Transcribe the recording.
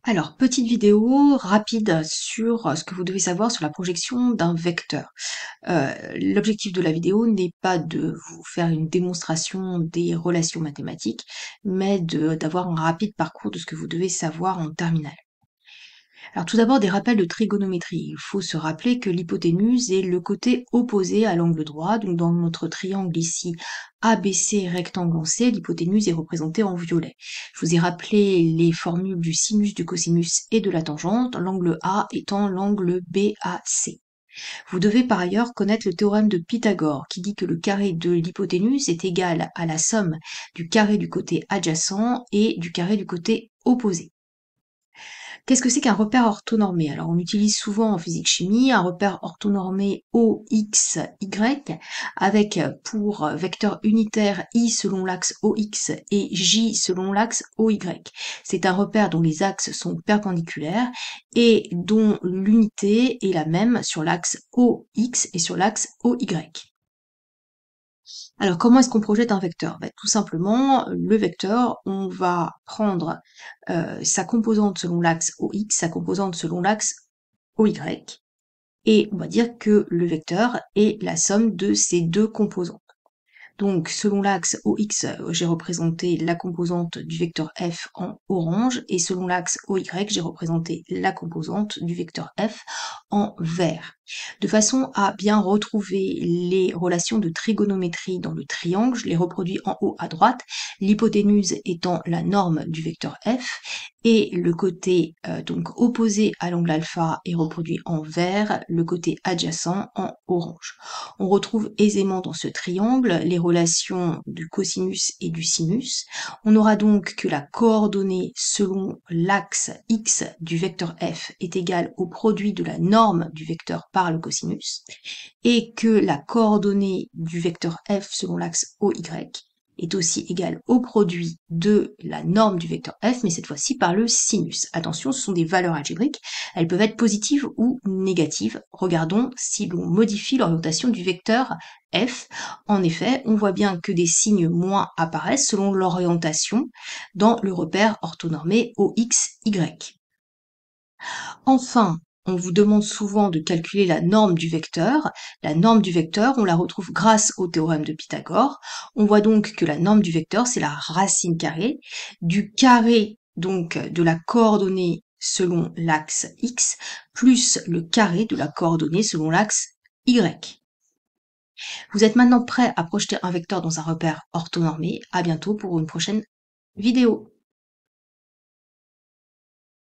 Alors, petite vidéo rapide sur ce que vous devez savoir sur la projection d'un vecteur. L'objectif de la vidéo n'est pas de vous faire une démonstration des relations mathématiques, mais d'avoir un rapide parcours de ce que vous devez savoir en terminale. Alors tout d'abord, des rappels de trigonométrie. Il faut se rappeler que l'hypoténuse est le côté opposé à l'angle droit. Donc dans notre triangle ici, ABC rectangle en C, l'hypoténuse est représentée en violet. Je vous ai rappelé les formules du sinus, du cosinus et de la tangente, l'angle A étant l'angle BAC. Vous devez par ailleurs connaître le théorème de Pythagore qui dit que le carré de l'hypoténuse est égal à la somme du carré du côté adjacent et du carré du côté opposé. Qu'est-ce que c'est qu'un repère orthonormé? Alors, on utilise souvent en physique-chimie un repère orthonormé OX, Y, avec pour vecteur unitaire I selon l'axe OX et J selon l'axe OY. C'est un repère dont les axes sont perpendiculaires et dont l'unité est la même sur l'axe OX et sur l'axe OY. Alors, comment est-ce qu'on projette un vecteur? Tout simplement, le vecteur, on va prendre sa composante selon l'axe OX, sa composante selon l'axe OY, et on va dire que le vecteur est la somme de ces deux composantes. Donc, selon l'axe OX, j'ai représenté la composante du vecteur f en orange, et selon l'axe OY, j'ai représenté la composante du vecteur f en vert. De façon à bien retrouver les relations de trigonométrie dans le triangle, je les reproduis en haut à droite, l'hypoténuse étant la norme du vecteur f, et le côté donc opposé à l'angle alpha est reproduit en vert, le côté adjacent en orange. On retrouve aisément dans ce triangle les relations du cosinus et du sinus. On aura donc que la coordonnée selon l'axe x du vecteur f est égale au produit de la norme du vecteur par le cosinus, et que la coordonnée du vecteur f selon l'axe OY est aussi égale au produit de la norme du vecteur f, mais cette fois-ci par le sinus. Attention, ce sont des valeurs algébriques, elles peuvent être positives ou négatives. Regardons si l'on modifie l'orientation du vecteur f. En effet, on voit bien que des signes moins apparaissent selon l'orientation dans le repère orthonormé OXY. Enfin, on vous demande souvent de calculer la norme du vecteur. La norme du vecteur, on la retrouve grâce au théorème de Pythagore. On voit donc que la norme du vecteur, c'est la racine carrée du carré donc de la coordonnée selon l'axe x plus le carré de la coordonnée selon l'axe y. Vous êtes maintenant prêt à projeter un vecteur dans un repère orthonormé. À bientôt pour une prochaine vidéo.